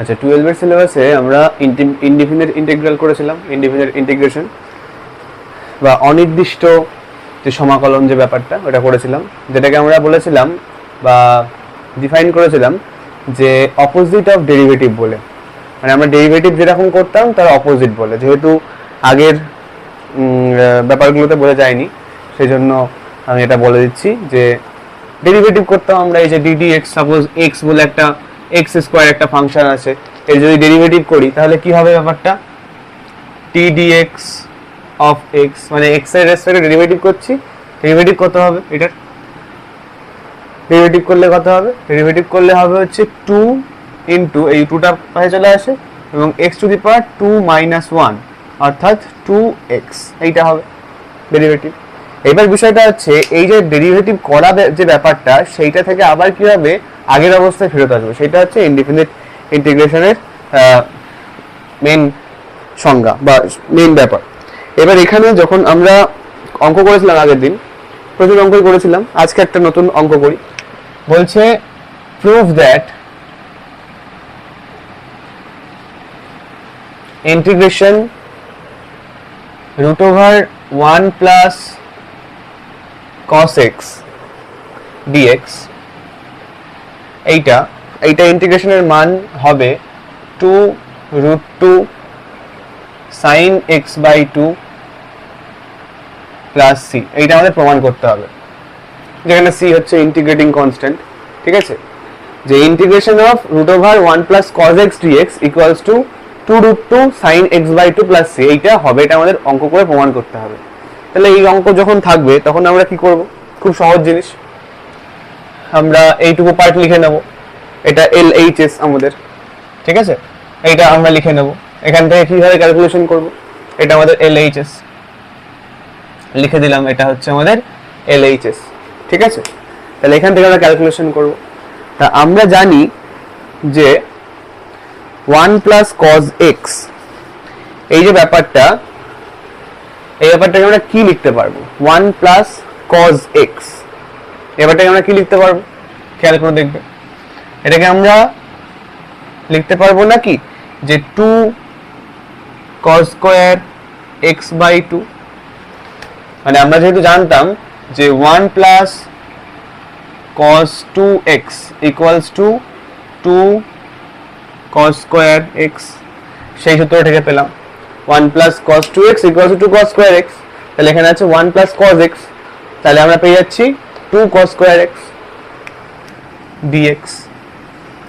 আচ্ছা, 12 এর সিলেবাসে আমরা ইনডিফিনিট ইন্টিগ্রাল করেছিলাম, ইনডিফিনিট ইন্টিগ্রেশন বা অনির্দিষ্ট যে সমাকলন যে ব্যাপারটা ওটা করেছিলাম, যেটাকে আমরা বলেছিলাম বা ডিফাইন করেছিলাম যে অপোজিট অফ ডেরিভেটিভ বলে। মানে আমরা ডেরিভেটিভ যেরকম করতাম তার অপোজিট বলে, যেহেতু আগের ব্যাপারগুলোতে বোঝা যায়নি সেই জন্য আমি এটা বলে দিচ্ছি যে ডেরিভেটিভ করতাম আমরা এই যে ডিডি এক্স, সাপোজ এক্স বলে একটা এক্স স্কোয়ার একটা ফাংশন আছে, এর যদি ডেরিভেটিভ করি তাহলে কি হবে ব্যাপারটা, T D x of x, মানে এক্স এর রেসপেক্টে ডেরিভেটিভ করছি। ডেরিভেটিভ কত হবে এটার, ডেরিভেটিভ করলে কত হবে, ডেরিভেটিভ করলে হবে হচ্ছে 2 ইন্টু এই 2টা পাশে চলে আসে এবং x to the power 2 minus 1 অর্থাৎ 2x, এইটা হবে ডেরিভেটিভ। এবার বিষয়টা হচ্ছে এই যে ডেরিভেটিভ করা যে ব্যাপারটা সেইটা থেকে আবার কি হবে আগের অবস্থায় ফেরত আসবে, সেটা হচ্ছে ইনডিফিনিট ইন্টিগ্রেশনের মেন সংজ্ঞা বা মেন ব্যাপার। এবার এখানে যখন আমরা অঙ্ক করেছিলাম আগের দিন, প্রচুর অঙ্কই করেছিলাম, আজকে একটা নতুন অঙ্ক করি। বলছে prove that integration root over 1 plus cos x dx এইটা ইন্টিগ্রেশনের মান হবে 2 root 2 sin x by 2 plus c। এইটা আমাদের প্রমাণ করতে হবে, যেখানে c হচ্ছে ইন্টিগ্রেটিং কনস্ট্যান্ট। ঠিক আছে, যে integration of root over 1 plus cos x dx equals to 2 root 2 sin x by 2 plus c। এইটা হবে, এটা আমাদের অঙ্ক করে প্রমাণ করতে হবে। তাহলে এই অঙ্ক যখন থাকবে তখন আমরা কি করব, খুব সহজ জিনিস, আমরা এইটুকু পার্ট লিখে নেব, এটা LHS আমাদের। ঠিক আছে, এইটা আমরা লিখে নেব, এখান থেকে কিভাবে ক্যালকুলেশন করব, এটা আমাদের LHS লিখে দিলাম, এটা হচ্ছে আমাদের LHS। ঠিক আছে, তাহলে এখান থেকে আমরা ক্যালকুলেশন করব। তা আমরা জানি যে 1 plus cos x এই যে ব্যাপারটা, এই ব্যাপারটাকে আমরা কি লিখতে পারবো, 1 plus cos x এই ব্যাপারটাকে আমরা কি লিখতে পারবো, খেয়াল করে দেখবে, এটাকে আমরা লিখতে পারবো নাকি যে 2 cos square x by 2, মানে আমরা যেহেতু জানতাম যে 1 plus cos 2x equals to 2 cos square x, সেই সূত্র থেকে পেলাম 1 plus cos 2x equals to 2 cos square x। তাহলে এখানে আছে 1 plus cos x, তাহলে আমরা পেয়ে যাচ্ছি 2 cos square x dx।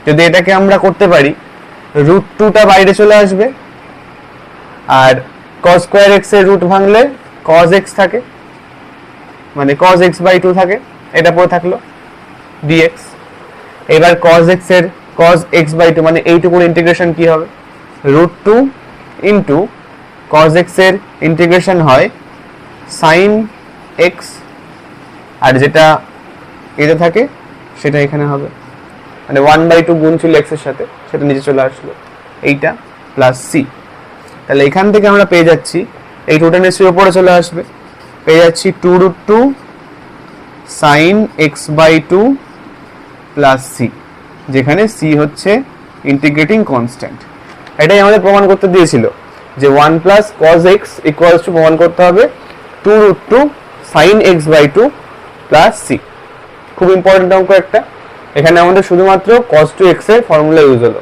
যদি এটাকে আমরা করতে পারি, root 2টা বাইরে চলে আসবে আর cos square x এর রুট ভাঙলে cos x থাকে, মানে cos x by 2 থাকে, এটা পড়ে থাকলো dx। এবার cos x এর cos x by 2 মানে এইটুকুর ইন্টিগ্রেশন কি হবে, root 2 ইন্টু cos x এর ইন্টিগ্রেশন হয় sin x, আর যেটা এটা থাকে সেটা এখানে হবে, মানে 1/2 গুণ ছিল x এর সাথে, সেটা নিচে চলে আসলো, এইটা প্লাস c। তাহলে এখান থেকে আমরা পেয়ে যাচ্ছি এই টুটা নিশ্চয়ই উপরে চলে আসবে, পেয়ে যাচ্ছি 2 root 2 sin x by 2 plus c, যেখানে c হচ্ছে ইন্টিগ্রেটিং কনস্ট্যান্ট। এটাই আমাদের প্রমাণ করতে দিয়েছিল যে 1 plus cos x equals to প্রমাণ করতে হবে 2 root 2 sin x by 2 plus c। খুব ইম্পর্টেন্ট অঙ্ক একটা, এখানে আমাদের শুধুমাত্র cos 2x এর ফর্মুলা ইউজ হলো।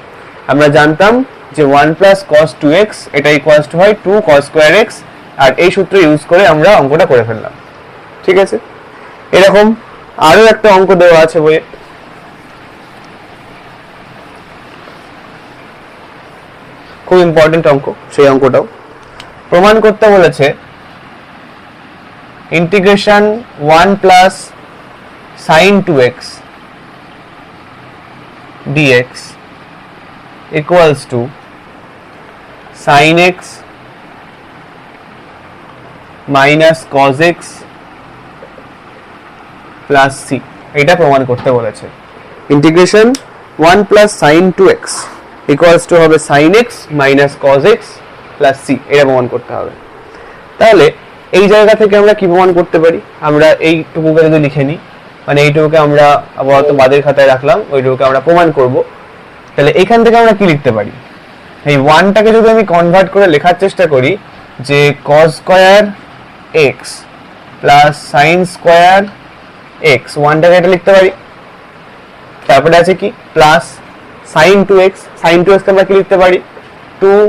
আমরা জানতাম যে 1 plus cos 2x এটা ইকুয়ালস টু হয় 2 cos square x, আর এই সূত্র ইউজ করে আমরা অঙ্কটা করে ফেললাম। ঠিক আছে, এরকম আরো একটা অঙ্ক দেওয়া আছে বইয়ে, খুব ইম্পর্টেন্ট অঙ্ক, সেই অঙ্কটাও প্রমাণ করতে বলেছে integration 1 plus sin 2x dx equals to sin x minus cos x plus c। এটা প্রমাণ করতে বলেছে integration 1 plus sin 2x equals to হবে sin x minus cos x plus c, এটা প্রমাণ করতে হবে। তাহলে এই জায়গা থেকে আমরা কি প্রমাণ করতে পারি, আমরা এইটুকুকে যদি লিখে নিই, মানে এইটুকুকে আমরা আপাতত বাদের খাতায় রাখলাম, ওইটুকুকে আমরা প্রমাণ করব তাহলে এখান থেকে আমরা কি লিখতে পারি, এই 1টাকে যদি আমি কনভার্ট করে লেখার চেষ্টা করি যে cos square x plus sin square x, 1টাকে এটা লিখতে পারি। তারপরে আছে কি plus sin 2x, sin 2x কে আমরা কি লিখতে পারি 2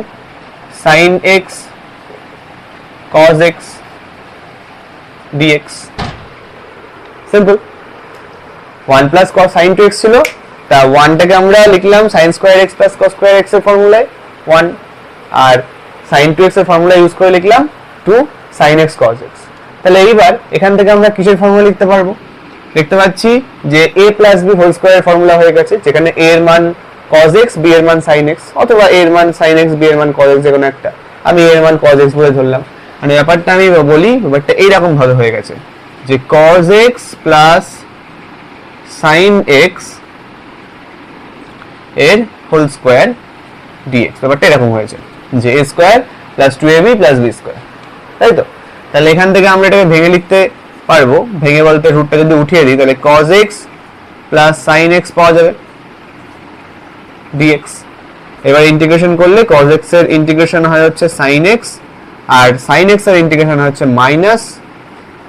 sin x cos x dx, simple. 1 plus cos sin 2x ছিল, তা 1টাকে আমরা লিখলাম sin square x plus cos square x এর ফর্মুলায় 1, আর sin 2x এর ফর্মুলা ইউজ করে লিখলাম 2 sin x cos x। তাহলে এইবার এখান থেকে আমরা কিসের ফর্মুলা লিখতে পারবো, দেখতে পাচ্ছি যে a প্লাস b হোল স্কয়ারের ফর্মুলা হয়ে গেছে, যেখানে a এর মান cos x, b এর মান sin x, অথবা a এর মান sin x, b এর মান cos x, যে কোনো একটা। আমি a এর মান cos x বলে ধরলাম। মানে ব্যাপারটা আমি বলি, ব্যাপারটা এইরকম ভাবে হয়ে গেছে যে cos x plus sin x এর হোল স্কয়ার dx, ব্যাপারটা এরকম হয়েছে যে a square plus 2ab plus b square, তাই তো। তাহলে এখান থেকে আমরা এটাকে ভেঙে লিখতে পারবো, ভেঙে বলতে রুটটা যদি উঠিয়ে দিই তাহলে cos x plus sin x পাওয়া যাবে dx। এবার ইন্টিগ্রেশন করলে cos x এর ইন্টিগ্রেশন হয় হচ্ছে sin x, আর sin x এর ইন্টিগ্রেশন হয় হচ্ছে minus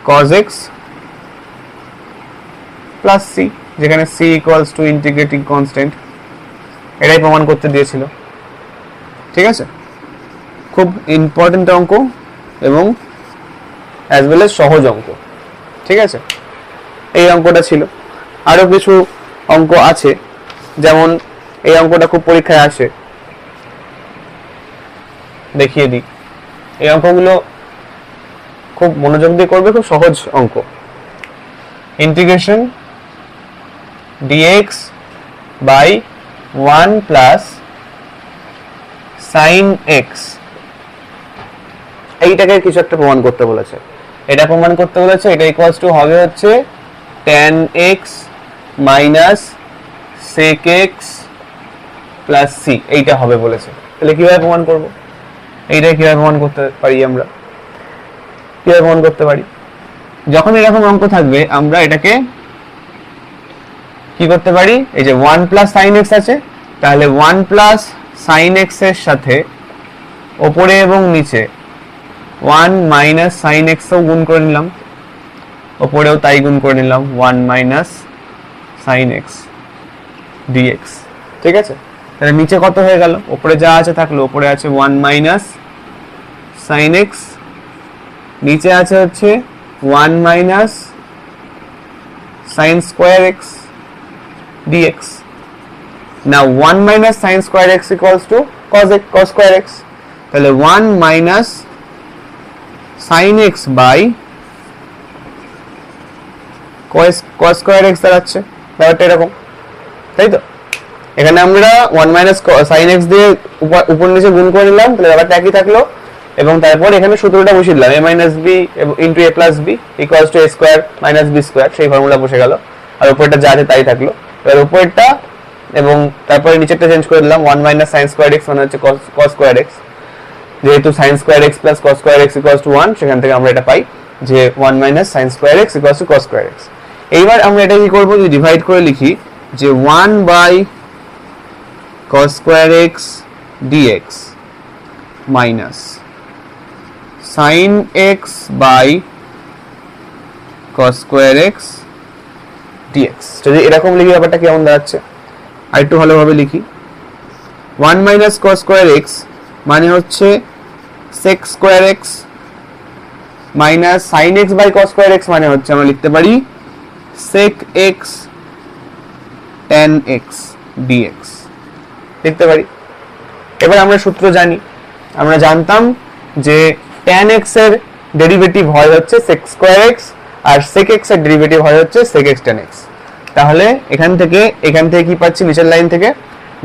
cos x plus c, যেখানে c equals to integrating constant. এটাই প্রমাণ করতে দিয়েছিল, ঠিক আছে। খুব ইম্পর্টেন্ট অঙ্ক এবং অ্যাজ ওয়েল এজ সহজ অঙ্ক, ঠিক আছে। এই অঙ্কটা ছিল, আরো কিছু অঙ্ক আছে, যেমন এই অঙ্কটা খুব পরীক্ষায় আসে, দেখিয়ে দিই। এই অঙ্কগুলো খুব মনোযোগ দিয়ে করবে, খুব সহজ অঙ্ক। Integration dx by 1 plus sin x, এইটাকে কিছু একটা প্রমাণ করতে বলেছে। এটা প্রমাণ করতে বলেছে এটা ইকুয়ালস টু হবে হচ্ছে tan x minus sec x plus c, এইটা হবে বলেছে। তাহলে কিভাবে প্রমাণ করব, এইটা কিভাবে প্রমাণ করতে পারি আমরা, কিভাবে প্রমাণ করতে পারি, যখন এরকম অঙ্ক থাকবে আমরা এটাকে কি করতে পারি, এই যে 1 প্লাস sin x আছে, তাহলে 1 প্লাস sin x এর সাথে ওপরে এবং নিচে 1 মাইনাস sin x ও গুণ করে নিলাম, ওপরেও তাই গুণ করে নিলাম 1 মাইনাস sin x dx, ঠিক আছে। তাহলে নিচে কত হয়ে গেল, ওপরে যা আছে থাকলো, ওপরে আছে 1 মাইনাস sin x, নিচে আছে হচ্ছে 1 minus sin square x dx। Now 1 minus sin square x equals to cos square x, তাহলে 1 minus sin x by cos square x দাঁড়াচ্ছে, ব্যাপারটা এরকম, তাই তো। এখানে আমরা 1 minus sin x দিয়ে উপর নিচে গুণ করে নিলাম, তাহলে ব্যাপারটা একই থাকলো, এবং তারপর এখানে সূত্রটা বসিয়ে দিলাম a minus b into a plus b equals to a square minus b square, সেই ফর্মুলা বসে গেল, আর উপরটা যা আছে তাই থাকলো। এবার উপরটা এবং তারপরে নিচেরটা চেঞ্জ করে দিলাম, 1 minus sin square x মানে হচ্ছে cos square x, যেহেতু sin square x plus cos square x equals to 1, সেখান থেকে আমরা এটা পাই যে 1 minus sin square x equals to cos square x। এইবার আমরা এটা কি করব, যদি ডিভাইড করে লিখি যে 1 by cos square x dx minus sin x by cos square x dx, যদি এরকম লিখি ব্যাপারটা কেমন দাঁড়াচ্ছে, আরেকটু ভালোভাবে লিখি। 1 minus cos square x মানে হচ্ছে sec square x minus sin x by cos square x মানে হচ্ছে আমরা লিখতে পারি sec x tan x dx, লিখতে পারি। এবার আমরা সূত্র জানি, আমরা জানতাম যে tan x এর ডেরিভেটিভ হয় হচ্ছে sec square x, আর sec x এর ডেরিভেটিভ হয় হচ্ছে sec x tan x। তাহলে এখান থেকে কি পাচ্ছি, নিচের লাইন থেকে,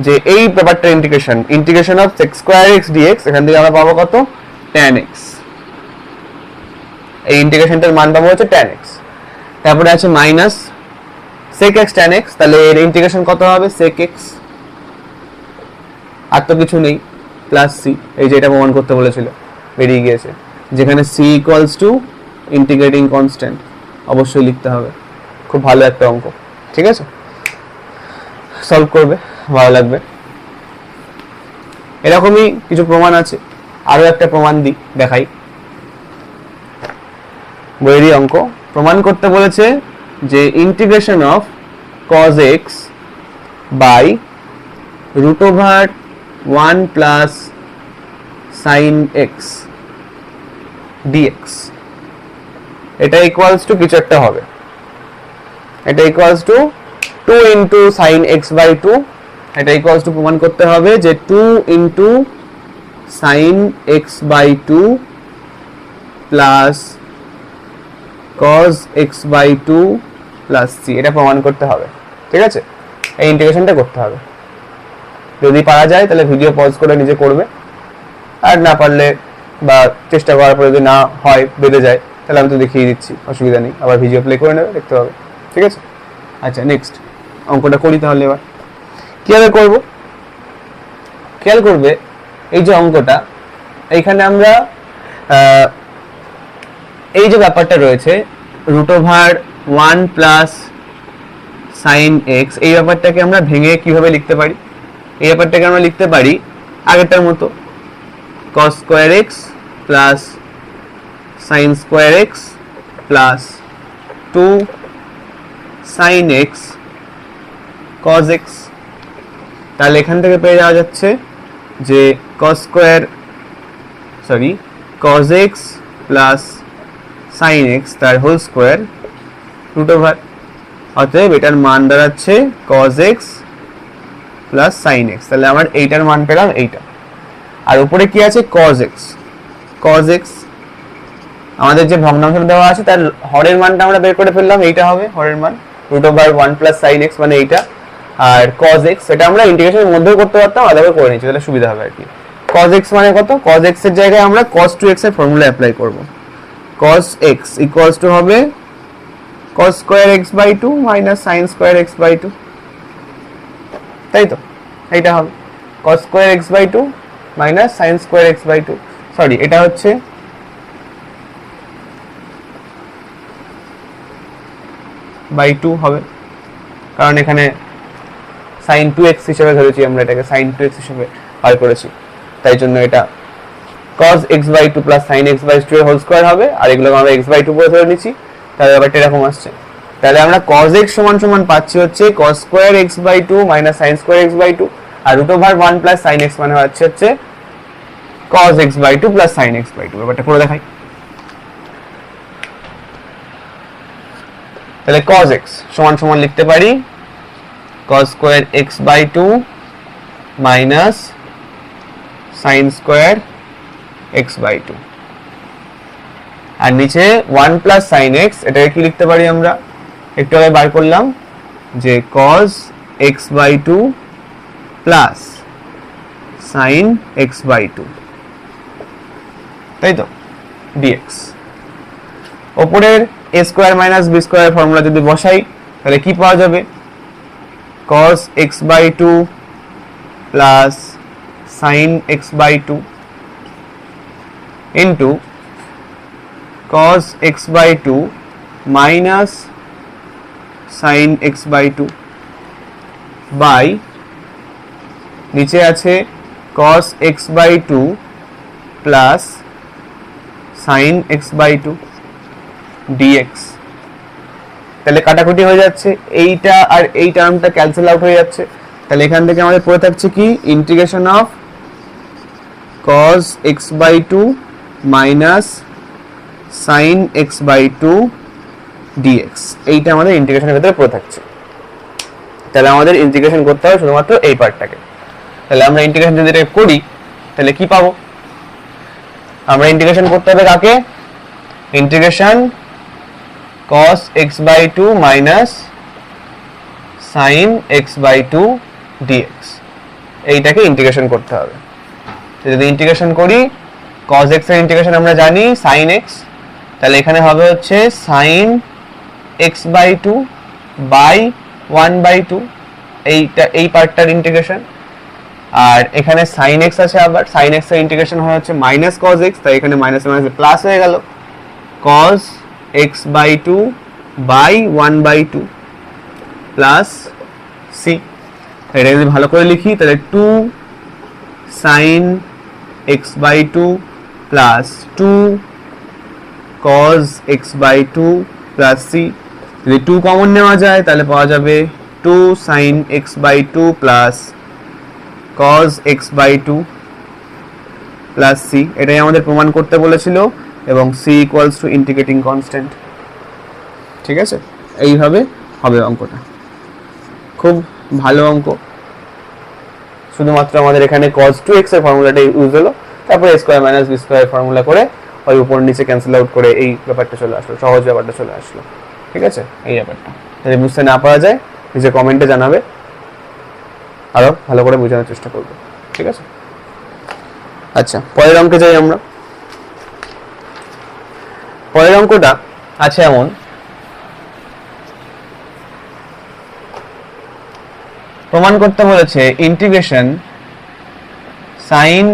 যে এই ব্যাপারটা integration of sec square x dx, এখান থেকে আমরা পাবো কত, tan x, এই ইন্টিগ্রেশনটার মান পাবো হচ্ছে tan x। তারপরে আছে minus sec x tan x, তাহলে এর ইন্টিগ্রেশন কত হবে, sec x, আর তো কিছু নেই, প্লাস c, এই যে এটা প্রমাণ করতে বলেছিল বেরিয়ে গিয়েছে, যেখানে c equals to integrating constant, অবশ্যই লিখতে হবে। খুব ভালো একটা অঙ্ক, ঠিক আছে, সলভ করবে, ভালো লাগবে। এরকমই কিছু প্রমাণ আছে, আরো একটা প্রমাণ দেখাই। বইয়েরই অঙ্ক প্রমাণ করতে বলেছে যে ইন্টিগ্রেশন অফ cos x বাই root over 1 plus sine X DX এটা ইকুয়ালস টু কিছু একটা হবে। এটা equals to 2 into sine X by 2। এটা ইকুয়ালস টু প্রমাণ করতে হবে যে 2 into sine X by 2 plus cos x by 2 plus c, এটা প্রমাণ করতে হবে। ঠিক আছে, এই ইন্টিগ্রেশনটা করতে হবে। যদি পারা যায় তাহলে ভিডিও পজ করে নিজে করবে, আর না পারলে বা চেষ্টা করার পরে যদি না হয় বেড়ে যায় তাহলে আমি তো দেখিয়ে দিচ্ছি, অসুবিধা নেই, আবার ভিডিও প্লে করে নেবে, দেখতে হবে। ঠিক আছে, আচ্ছা নেক্সট অঙ্কটা করি তাহলে। এবার কিভাবে করব খেয়াল করবে, এই যে অঙ্কটা এইখানে আমরা এই যে ব্যাপারটা রয়েছে root over 1 plus sine X, এই ব্যাপারটাকে আমরা ভেঙে কিভাবে লিখতে পারি? এই ব্যাপারটাকে আমরা লিখতে পারি আগেরটার মতো, cos square X plus sine square X plus 2 sine X cos X. তাহলে এখান থেকে পেয়ে যাওয়া যাচ্ছে যে cos x plus sine X তার হোল স্কোয়ার রুট ওভার, অতএব এটার মান দাঁড়াচ্ছে cos x plus sine X. তাহলে আমার এইটার মান পেলাম এইটা, আর উপরে কি আছে cos এক্স। আমাদের যে ভগ্নাংশ দেওয়া আছে তার হরের মানটা আমরা বের করে ফেললাম, এইটা হবে হরের মান root over 1 plus sine X মানে এইটা। আর cos এক্স এটা আমরা ইন্টিগ্রেশনের মধ্যেও করতে পারতাম, আলাদা করে নিচ্ছি তাহলে সুবিধা হবে আর কি। cos এক্স মানে কত? cos এক্স এর জায়গায় আমরা cos 2x এর ফর্মুলা অ্যাপ্লাই করব। cos x ইকুয়ালস টু হবে cos square x by 2 minus sin square x by 2, তাই তো? এইটা হবে cos square x by 2 minus sin square x by 2, sorry এটা হচ্ছে বাই 2 হবে, কারণ এখানে sin 2x হিসেবে ধরেছি আমরা, এটাকে sin 2x হিসেবে বার করেছি, তাই জন্য এটা cos x by 2 plus sin x by 2 এর হোল স্কয়ার হবে, আর এগুলোকে আমরা x বাই 2 করে ধরে নিচ্ছি। তাহলে ব্যাপারটা এরকম আসছে। তাহলে আমরা cos x সমান সমান পাচ্ছি হচ্ছে cos square x by 2 minus sin square x by 2, আর root over 1 plus sin x মানে হচ্ছে cos x by 2 plus sin x by 2। ব্যাপারটা করে দেখাই। তাহলে cos x সমান সমান লিখতে পারি cos square x by 2 minus sin square x by 2, আর নিচে 1 প্লাস sin x, এটাকে কি লিখতে পারি আমরা? একটু আগে বার করলাম যে cos x by 2 plus sin x by 2, তাই তো dx। ওপরের a square minus b square formula যদি বসাই তাহলে কি পাওয়া যাবে? cos x by 2 plus sin x by 2 into cos x by 2 minus sin x by 2 by নিচে আছে cos x by 2 plus sin x by 2 dx। তাহলে কাটাকুটি হয়ে যাচ্ছে, এইটা আর এই টার্মটা ক্যান্সেল আউট হয়ে যাচ্ছে। তাহলে এখান থেকে আমাদের পড়ে থাকছে কি integration of cos x by 2 minus sin x by 2 dx, এইটা আমাদের ইন্টিগ্রেশনের ভিতরে পড়ে থাকছে। তাহলে আমাদের ইন্টিগ্রেশন করতে হবে শুধুমাত্র এই পার্টটাকে। তাহলে আমরা ইন্টিগ্রেশন যদি এটা করি তাহলে কি পাবো? আমরা ইন্টিগ্রেশন করতে হবে কাকে? Integration cos x by 2 minus sin x by 2 dx, এইটাকে ইন্টিগ্রেশন করতে হবে। যদি ইন্টিগ্রেশন করি cos x এর ইন্টিগ্রেশন আমরা জানি sin x, তাহলে এখানে হবে হচ্ছে sin x by 2 by 1 by 2, এইটা এই পার্টটার ইন্টিগ্রেশন। আর এখানে sin x আছে, আবার sin x এর ইন্টিগ্রেশন হয় হচ্ছে মাইনাস cos x, তাই এখানে মাইনাস মাইনাস প্লাস হয়ে গেল cos x by 2 by 1 by 2 plus c। এটা যদি ভালো করে লিখি তাহলে 2 sine X by two plus 2 cos x by two plus C. যদি 2 কমন নেওয়া যায় তাহলে পাওয়া যাবে 2 sin x by two plus cos x by two plus C. এটাই আমাদের প্রমাণ করতে বলেছিল এবং c equals to integrating constant. ঠিক আছে, এইভাবে হবে অঙ্কটা। খুব ভালো অঙ্ক, শুধুমাত্র আমাদের এখানে cos 2x এর ফর্মুলাটা ইউজ হলো, তারপরে a square minus b square formula করে ওই উপর নিচে ক্যান্সেল আউট করে এই ব্যাপারটা চলে আসলো, সহজ ব্যাপারটা চলে আসলো। ঠিক আছে, এই ব্যাপারটা যদি বুঝতে না পারা যায় নিচে কমেন্টে জানাবে, আরো ভালো করে বোঝানোর চেষ্টা করবো। ঠিক আছে, আচ্ছা পরের অঙ্কে যাই আমরা। পরের অঙ্কটা আছে এমন, প্রমাণ করতে বলেছে integration sin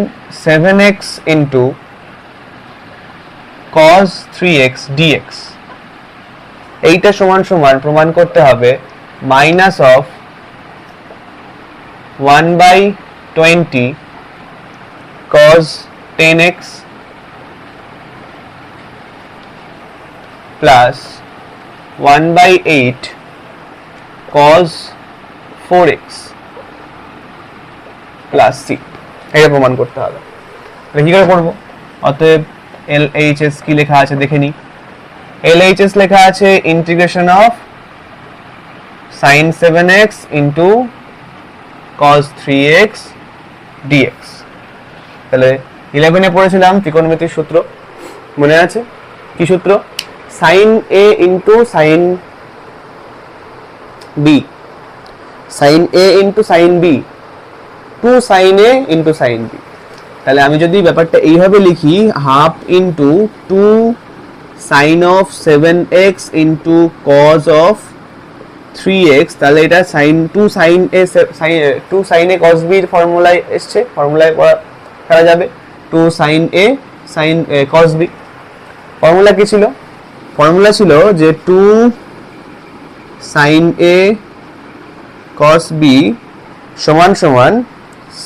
7x into cos 3x dx, এইটা সমান সমান প্রমাণ করতে হবে minus of 1/20 cos 10x plus 1/8 cos 4x plus C. এটা প্রমাণ করতে হবে। কি করে করবো? অতএব LHS কি লেখা আছে দেখে নি। LHS লেখা আছে integration of sin 7x into cos 3x dx। তাহলে 11 এ পড়েছিলাম ত্রিকোণমিতির সূত্র, মনে আছে? কি সূত্র? sin a into sin b, sin a into sin b, 2 sin a into sin b। তাহলে আমি যদি ব্যাপারটা এইভাবে লিখি, half into 2 sin of 7x into cos of 3x, তাহলে এটা sin 2 sin a cos b এর ফর্মুলায় এসছে, ফর্মুলায় করা যাবে 2 sin a sin cos b। Formula কি ছিল? ফর্মুলা ছিল যে 2 sin a cos b সমান সমান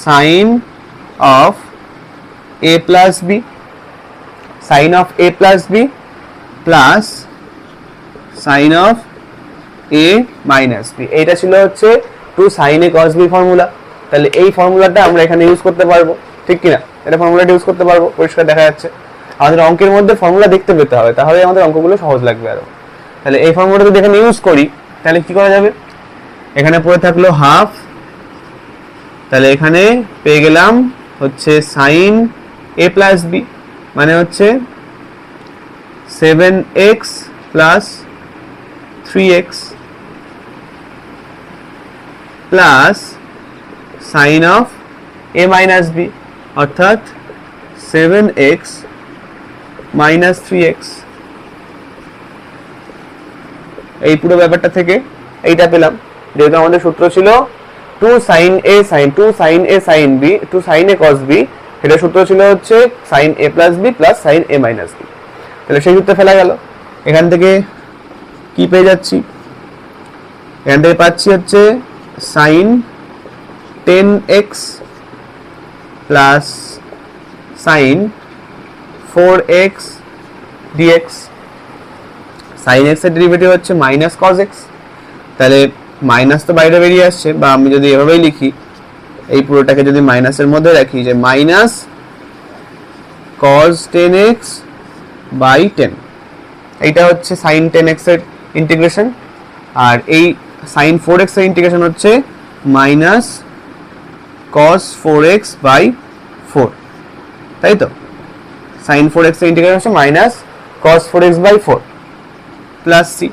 sin of a plus b, sin of a plus b plus sin of a minus b। এইটা ছিল হচ্ছে 2 sin a cos b formula. তাহলে এই ফর্মুলাটা আমরা এখানে ইউজ করতে পারবো, ঠিক কিনা? এটা ফর্মুলাটা ইউজ করতে পারবো, পরিষ্কার দেখা যাচ্ছে। আমাদের অঙ্কের মধ্যে ফর্মুলা দেখতে পেতে হবে, তাহলে আমাদের অঙ্কগুলো সহজ লাগবে আরো। তাহলে এই ফর্মুলাটা যদি এখানে ইউজ করি তাহলে কি করা যাবে? এখানে পড়ে থাকলো হাফ, তাহলে এখানে পেয়ে গেলাম হচ্ছে sin a plus b, মানে হচ্ছে 7x plus 3x plus sin of a minus b, অর্থাৎ 7x minus 3x। এই পুরো ব্যাপারটা থেকে এইটা পেলাম, যেহেতু আমাদের সূত্র ছিল 2 sin a sin b 2 sin a cos b, এটা সূত্র ছিল হচ্ছে sin a plus b plus sin a minus b। তাহলে সেই সূত্রে ফেলা গেল। এখান থেকে কি পেয়ে যাচ্ছি? এখান থেকে পাচ্ছি হচ্ছে sin 10x plus sin 4x dx। sin x এর ডেরিভেটিভ হচ্ছে মাইনাস cos x, তাহলে মাইনাস তো বাইরে বেরিয়ে আসছে, বা আমি যদি এভাবেই লিখি, এই পুরোটাকে যদি মাইনাসের মধ্যে রাখি, যে মাইনাস cos 10x বাই 10, এইটা হচ্ছে sin 10x এর ইন্টিগ্রেশন, আর এই sin 4x এর ইন্টিগ্রেশন হচ্ছে মাইনাস cos 4x বাই 4, তাই তো? sin 4x এর ইন্টিগ্রেশন হচ্ছে minus cos 4x by 4 plus C.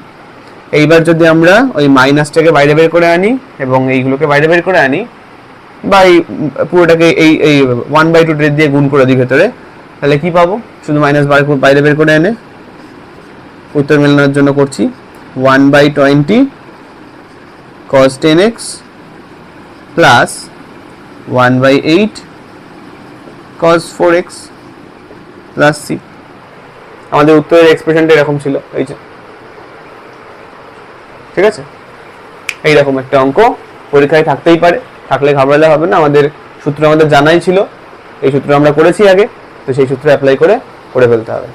এইবার যদি আমরা ওই মাইনাসটাকে বাইরে বের করে আনি এবং এইগুলোকে বাইরে বের করে আনি, বা এই পুরোটাকে এই 1/2 দিয়ে গুণ করে দিই ভেতরে, তাহলে কি পাবো? শুধু মাইনাস বাইরে বের করে এনে উত্তর মেলানোর জন্য করছি 1/20 cos 10x plus 1/8 cos 4x plus C. আমাদের উত্তরের এক্সপ্রেশনটা এরকম ছিল, এই যে, ঠিক আছে? এইরকম একটা অঙ্ক পরীক্ষায় থাকতেই পারে, থাকলে ঘাবড়ালে হবে না। আমাদের সূত্র আমাদের জানাই ছিল, এই সূত্র আমরা করেছি আগে, তো সেই সূত্র অ্যাপ্লাই করে ফেলতে হবে।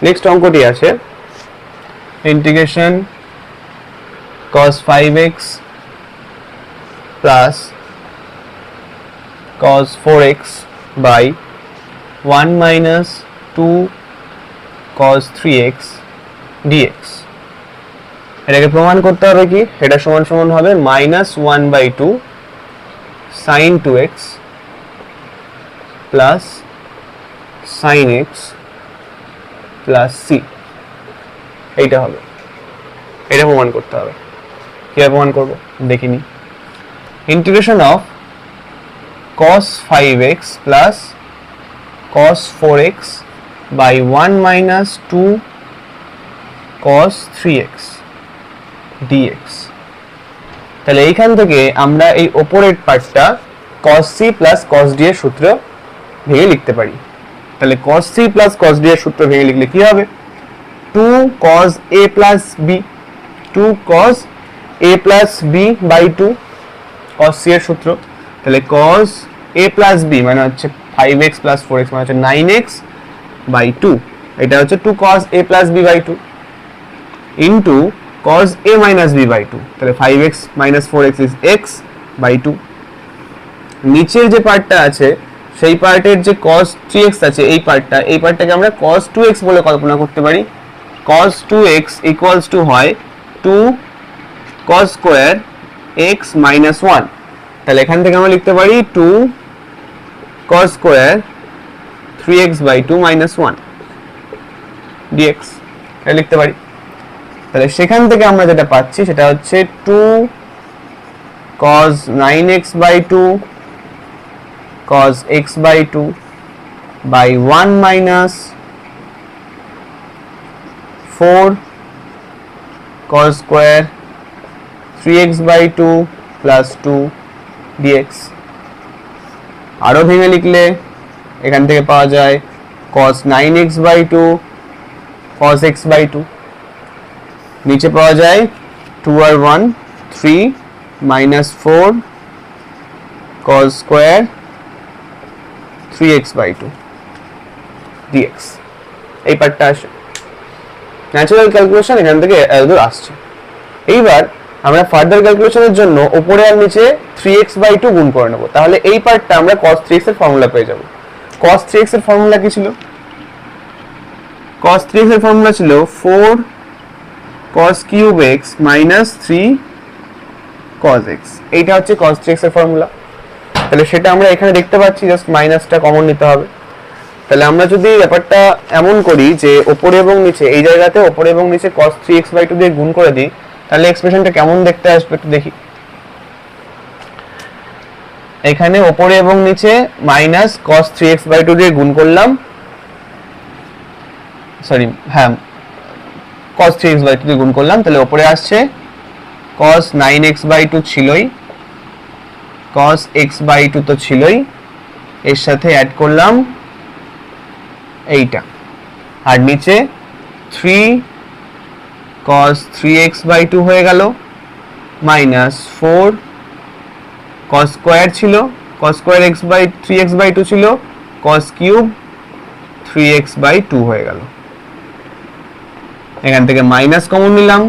নেক্সট অঙ্কটি আছে integration cos 5x plus cos 4x by 1 minus 2 cos 3x dx। এটাকে প্রমাণ করতে হবে কি, এটা সমান সমান হবে -1/2 sin 2x plus sin x plus c, এইটা হবে, এটা প্রমাণ করতে হবে। কিভাবে প্রমাণ করব দেখিনি। Integration of cos 5x plus cos 4x by 1 minus 2 cos 3x dx। তাহলে এইখান থেকে আমরা এই ওপরের পার্টটা cos c plus cos d এর সূত্র ভেঙে লিখতে পারি। তাহলে cos c plus cos d এর সূত্র ভেঙে লিখলে কি হবে, 2 cos a plus b, 2 cos a plus b by 2 cos c এর সূত্র। তাহলে cos a plus b মানে হচ্ছে 5x plus 4x মানে হচ্ছে 9x by 2, এটা হচ্ছে 2 cos a plus b by 2 into cos a minus b by 2, তাহলে 5x minus 4x is x by 2। নিচের যে পার্টটা আছে সেই পার্টের যে cos 3x আছে এই পার্টটাকে আমরা cos 2x বলে কল্পনা করতে পারি। cos 2x equals to হয় 2 cos square x minus 1, তাহলে এখান থেকে আমরা লিখতে পারি 2 cos square 3x by 2 minus 1 dx, এটা লিখতে পারি। তাহলে সেখান থেকে আমরা যেটা পাচ্ছি সেটা হচ্ছে 2 cos 9x by 2 cos x by 2 by 1 minus 4 cos square 3x by 2 plus 2 dx। আরো ভেঙে লিখলে এখান থেকে পাওয়া যায় cos 9x by 2 cos x by 2, নিচে পাওয়া যায় 2 আর 1 3 minus 4 cos square 3x by 2 dx। এই পার্টটা আসে, ন্যাচারাল ক্যালকুলেশন এখান থেকে এতদূর আসছে। এইবার আমরা ফার্দার ক্যালকুলেশনের জন্য উপরে আর নিচে 3x by 2 গুণ করে নেব, তাহলে এই পার্টটা আমরা cos 3x এর ফর্মুলা পেয়ে যাব। cos 3x এর ফর্মুলা কি ছিল, cos 3x এর ফর্মুলা ছিল 4 cos cube x minus 3 cos x, এইটা হচ্ছে cos 3x এর ফর্মুলা। তাহলে সেটা আমরা এখানে দেখতে পাচ্ছি, জাস্ট মাইনাসটা কমন নিতে হবে। তাহলে আমরা যদি ব্যাপারটা এমন করি যে উপরে এবং নিচে এই জায়গাতে উপরে এবং নিচে cos 3x by 2 দিয়ে গুণ করে দিই, তাহলে এক্সপ্রেশনটা কেমন দেখতে আসবে একটু দেখি। এখানে উপরে এবং নিচে মাইনাস cos 3x by 2 দিয়ে গুণ করলাম, সরি হ্যাঁ cos 3x by 2 দিয়ে গুণ করলাম, তাহলে উপরে আসছে cos 9x by 2 ছিলই, cos x by 2 তো ছিলই, এর সাথে অ্যাড করলাম এইটা, আর নিচে 3 cos 3x by 2 হয়ে গেল মাইনাস 4 cos স্কয়ার ছিল, cos square x by 3x by 2 ছিল, cos কিউব 3x by 2 হয়ে গেল। এখান থেকে মাইনাস কমন নিলাম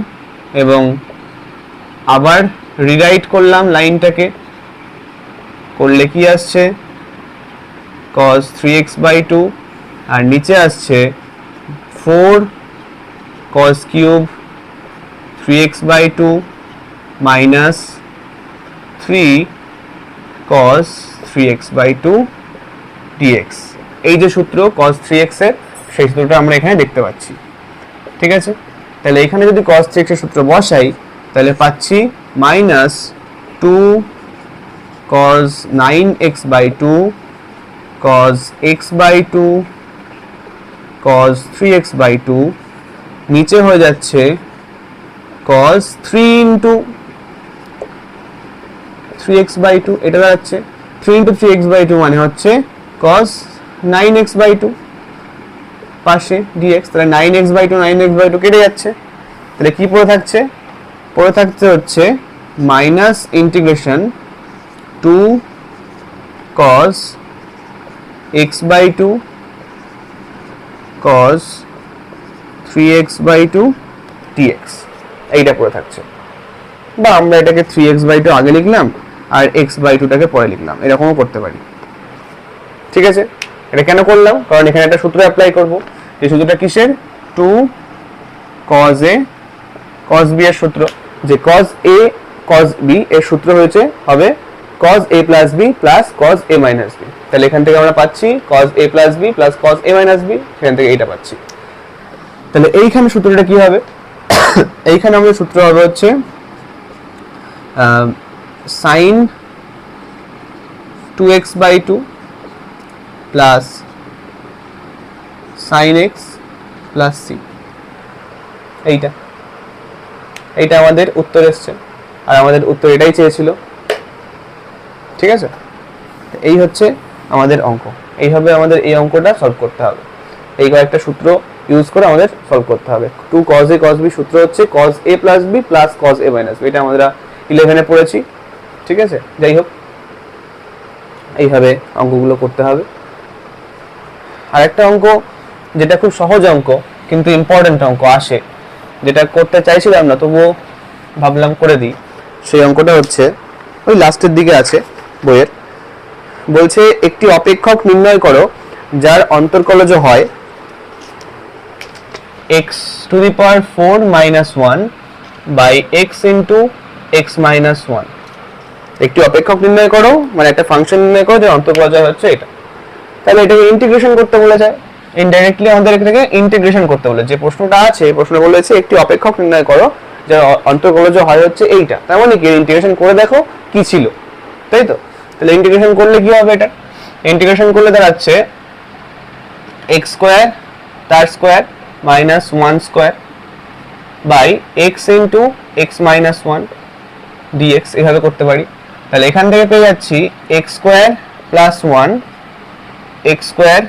এবং আবার রিরাইট করলাম লাইনটাকে, করলে কি আসছে cos 3x by 2 আর নিচে আসছে 4 cos cube 3x by 2 minus 3 cos 3x by 2 dx। এই যে সূত্র cos 3x এর, সেই সূত্রটা আমরা এখানে দেখতে পাচ্ছি। ঠিক আছে, তাহলে এখানে যদি cos 3x এর সূত্র বসাই তাহলে পাচ্ছি minus 2 cos 9x by 2 cos x by 2 cos 3x by 2, নিচে হয়ে যাচ্ছে cos 3 into 3x by 2, এটা দাঁড়াচ্ছে 3 into 3x by 2 মানে হচ্ছে cos 9x by 2 পাশে dx, তাহলে 9x by 2 9x by 2 কেটে যাচ্ছে, তাহলে কি পড়ে থাকছে, পড়ে থাকতে হচ্ছে minus integration 2 cos x by 2 cos 3x by 2 dx এইটা পড়ে থাকছে, বা আমরা এটাকে 3x by 2 আগে লিখলাম আর x by 2 টাকে পরে লিখলাম, এরকমও করতে পারি। ঠিক আছে, এটা কেন করলাম? কারণ এখানে একটা সূত্র অ্যাপ্লাই করব। এই সূত্রটা কিসের? 2 cos a cos b এর সূত্র, যে cos a cos b এর সূত্র হবে cos a plus b plus cos a minus b। তাহলে এখান থেকে আমরা পাচ্ছি cos a plus b plus cos a minus b, এখান থেকে এইটা পাচ্ছি। তাহলে এইখানে সূত্রটা কি হবে? এইখানে আমাদের সূত্র হবে হচ্ছে sin 2x by 2 plus sin x plus c। এইটা আমাদের উত্তর এসছে, আর আমাদের উত্তর এটাই চেয়েছিল। ঠিক আছে, এই হচ্ছে আমাদের অঙ্ক। এইভাবে আমাদের এই অঙ্কটা সলভ করতে হবে। এই কয়েকটা সূত্র ইউজ করে আমাদের সলভ করতে হবে। 2 cos a cos b সূত্র হচ্ছে cos a plus b plus cos a minus b, এটা আমরা 11 এ পড়েছি। ঠিক আছে, যাই হোক, এইভাবে অঙ্কগুলো করতে হবে। আরেকটা অঙ্ক যেটা খুব সহজ অঙ্ক কিন্তু ইম্পর্টেন্ট অঙ্ক আসে, যেটা করতে চাইছিলাম না তবুও ভাবলাম করে দিই, সেই অঙ্কটা হচ্ছে ওই লাস্টের দিকে আছে বইয়ের। বলছে একটি অপেক্ষক নির্ণয় করো যার অন্তর্কলজ হয় x to the power 4 minus 1 by x into x minus 1। একটি অপেক্ষক নির্ণয় করো মানে একটা ফাংশন নির্ণয় করো যার অন্তর্কলজ হচ্ছে এটা। তাহলে এটাকে ইন্টিগ্রেশন করতে বলা যায়, ইনডাইরেক্টলি আমাদের এটাকে ইন্টিগ্রেশন করতে বলে। যে প্রশ্নটা আছে, প্রশ্ন বলেছে একটি অপেক্ষক নির্ণয় করো যার অন্তর্কলজ হয় হচ্ছে এইটা, তার মানে কি ইন্টিগ্রেশন করে দেখো কি ছিল, তাই তো? তাহলে ইন্টিগ্রেশন করলে কি হবে? এটা ইন্টিগ্রেশন করলে দাঁড়াচ্ছে x স্কয়ার তার square minus 1 square by x into x minus 1 dx, এভাবে করতে পারি। তাহলে এখান থেকে পেয়ে যাচ্ছি x square plus 1 x square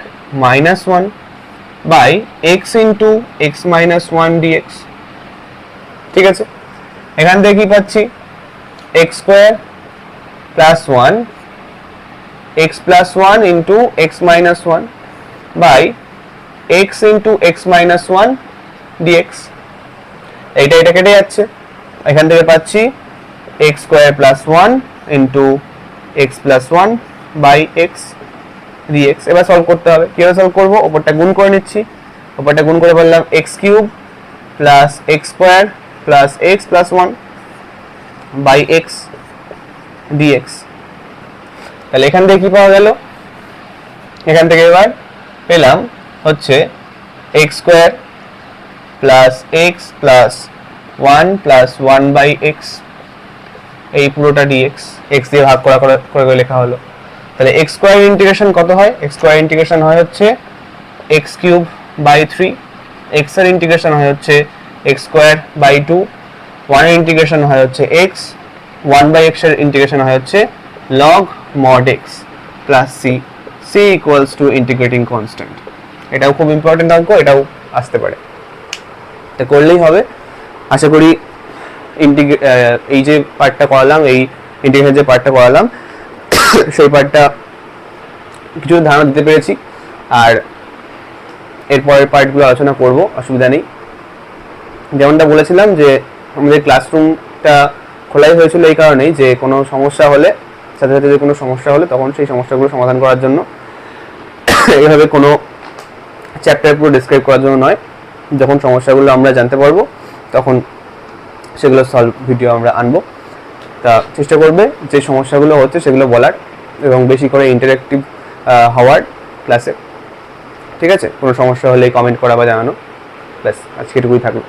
minus 1 by x into x minus 1 dx। ঠিক আছে, এখান থেকে কি পাচ্ছি? x square plus 1 x plus 1 into x minus 1 by x into x minus 1 dx। এটা কেটে যাচ্ছে, এখান থেকে পাচ্ছি x square plus 1 into x plus 1 by x dx। এবার সলভ করতে হবে। কিভাবে সলভ করব? উপরটা গুণ করে নিচ্ছি, উপরটা গুণ করে বললাম x cube plus x square plus x plus 1 by x dx। তাহলে এখান থেকে কি পাওয়া গেল? এখান থেকে এবার পেলাম হচ্ছে x square plus x plus 1 plus 1 by x, এই পুরোটা dx, x দিয়ে ভাগ করে লেখা হলো। তাহলে x স্কয়ার ইন্টিগ্রেশন কত হয়? x স্কয়ার ইন্টিগ্রেশন হয় হচ্ছে x কিউব বাই 3, x এর ইন্টিগ্রেশন হয় হচ্ছে x স্কয়ার বাই 2, 1 এর ইন্টিগ্রেশন হয় হচ্ছে x, 1 বাই x এর ইন্টিগ্রেশন হয় হচ্ছে log mod x plus c, c equals to integrating constant. এটাও খুব ইম্পর্টেন্ট অঙ্ক, এটাও আসতে পারে, এটা করলেই হবে। আশা করি এই যে পার্টটা করালাম, এই ইন্টিগ্রেশন যে পার্টটা করালাম সেই পার্টটা কিছু ধারণা দিতে পেরেছি। আর এরপরের পার্টগুলো আলোচনা করব, অসুবিধা নেই। যেমনটা বলেছিলাম যে আমাদের ক্লাসরুমটা খোলাই হয়েছিল এই কারণেই যে কোনো সমস্যা হলে, সাথে সাথে যে কোনো সমস্যা হলে তখন সেই সমস্যাগুলো সমাধান করার জন্য, এইভাবে কোনো চ্যাপ্টার পুরো ডিসক্রাইব করার জন্য নয়। যখন সমস্যাগুলো আমরা জানতে পারবো তখন সেগুলো সলভ ভিডিও আমরা আনবো। তা চেষ্টা করবে যে সমস্যাগুলো হচ্ছে সেগুলো বলার এবং বেশি করে ইন্টারেক্টিভ হওয়ার ক্লাসে। ঠিক আছে, কোনো সমস্যা হলে কমেন্ট করা বা জানানো। ব্যাস, আজকে এটুকুই থাকলো।